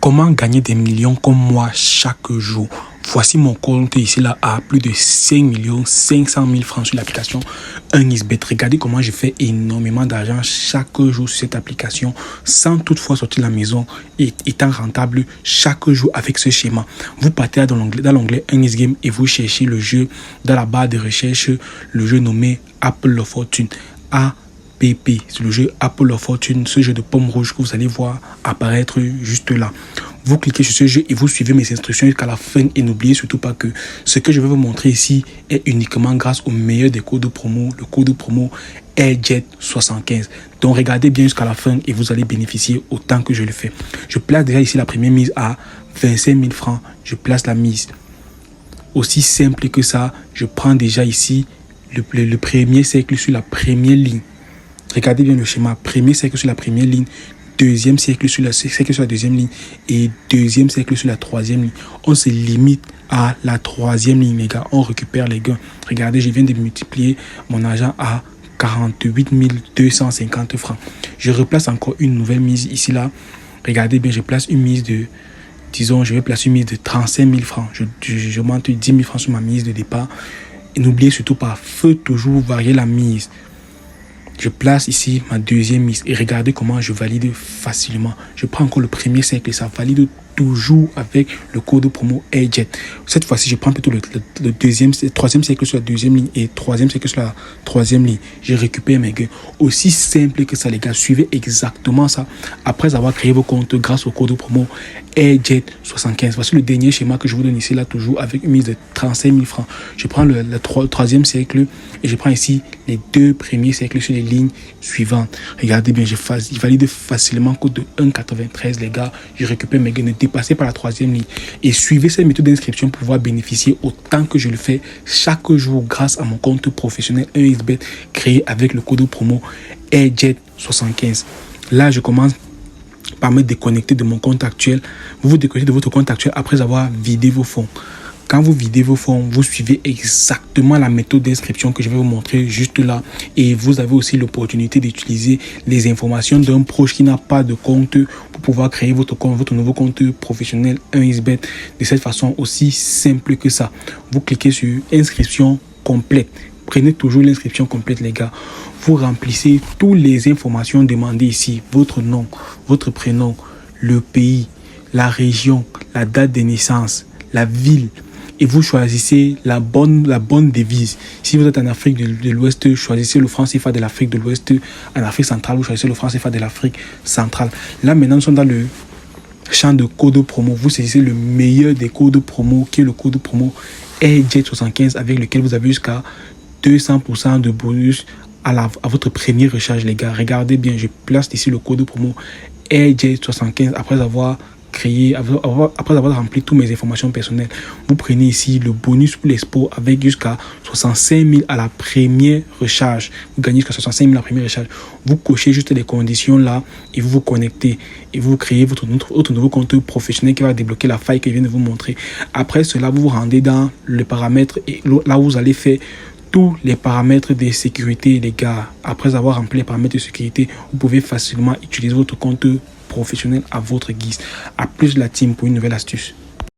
Comment gagner des millions comme moi chaque jour? Voici mon compte ici là à plus de 5 500 000 francs sur l'application 1xBet. Regardez comment je fais énormément d'argent chaque jour sur cette application sans toutefois sortir de la maison et étant rentable chaque jour avec ce schéma. Vous partez dans l'onglet 1xGame et vous cherchez le jeu dans la barre de recherche, le jeu nommé Apple of Fortune. APP, c'est le jeu Apple of Fortune, ce jeu de pomme rouge que vous allez voir apparaître juste là. Vous cliquez sur ce jeu et vous suivez mes instructions jusqu'à la fin et n'oubliez surtout pas que ce que je vais vous montrer ici est uniquement grâce au meilleur des codes promo, le code promo AirJet75. Donc regardez bien jusqu'à la fin et vous allez bénéficier autant que je le fais. Je place déjà ici la première mise à 25 000 francs, je place la mise. Aussi simple que ça, je prends déjà ici le premier cercle sur la première ligne. Regardez bien le schéma, premier cercle sur la première ligne, deuxième cercle sur la deuxième ligne et deuxième cercle sur la troisième ligne. On se limite à la troisième ligne, les gars. On récupère les gains. Regardez, je viens de multiplier mon argent à 48 250 francs. Je replace encore une nouvelle mise ici, là. Regardez bien, je place une mise de, disons, je vais placer une mise de 35 000 francs. Je monte 10 000 francs sur ma mise de départ. Et n'oubliez surtout pas, faut toujours varier la mise. Je place ici ma deuxième mise et regardez comment je valide facilement. Je prends encore le premier cercle et ça valide toujours avec le code promo AirJet. Cette fois-ci, je prends plutôt le troisième cercle sur la deuxième ligne et troisième cercle sur la troisième ligne. Je récupère mes gains. Aussi simple que ça, les gars. Suivez exactement ça après avoir créé vos comptes grâce au code promo AirJet75. Voici le dernier schéma que je vous donne ici, là, toujours avec une mise de 35 000 francs. Je prends le troisième cercle et je prends ici les deux premiers cercles sur les lignes suivantes. Regardez bien, je valide facilement code de 1,93, les gars. Je récupère mes gains. Dépassez par la troisième ligne et suivez cette méthode d'inscription pour pouvoir bénéficier autant que je le fais chaque jour grâce à mon compte professionnel 1xBet créé avec le code promo AirJet75. Là, je commence par me déconnecter de mon compte actuel. Vous vous déconnectez de votre compte actuel après avoir vidé vos fonds. Quand vous videz vos fonds, vous suivez exactement la méthode d'inscription que je vais vous montrer juste là. Et vous avez aussi l'opportunité d'utiliser les informations d'un proche qui n'a pas de compte pour pouvoir créer votre nouveau compte professionnel 1xBet de cette façon aussi simple que ça. Vous cliquez sur inscription complète. Prenez toujours l'inscription complète, les gars. Vous remplissez toutes les informations demandées ici. Votre nom, votre prénom, le pays, la région, la date de naissance, la ville. Et vous choisissez la bonne devise. Si vous êtes en Afrique de l'Ouest, choisissez le franc CFA de l'Afrique de l'Ouest. En Afrique centrale, vous choisissez le franc CFA de l'Afrique centrale. Là, maintenant, nous sommes dans le champ de code promo. Vous saisissez le meilleur des codes promo, qui est le code promo AirJet75, avec lequel vous avez jusqu'à 200% de bonus à votre première recharge, les gars. Regardez bien, je place ici le code promo AirJet75 après avoir rempli toutes mes informations personnelles. Vous prenez ici le bonus pour l'expo avec jusqu'à 65 000 à la première recharge. Vous gagnez jusqu'à 65 000 à la première recharge. Vous cochez juste les conditions là et vous vous connectez et vous créez votre nouveau compte professionnel qui va débloquer la faille que je viens de vous montrer. Après cela, vous vous rendez dans les paramètres et là où vous allez faire tous les paramètres de sécurité, les gars. Après avoir rempli les paramètres de sécurité, vous pouvez facilement utiliser votre compte professionnel à votre guise. À plus la team pour une nouvelle astuce.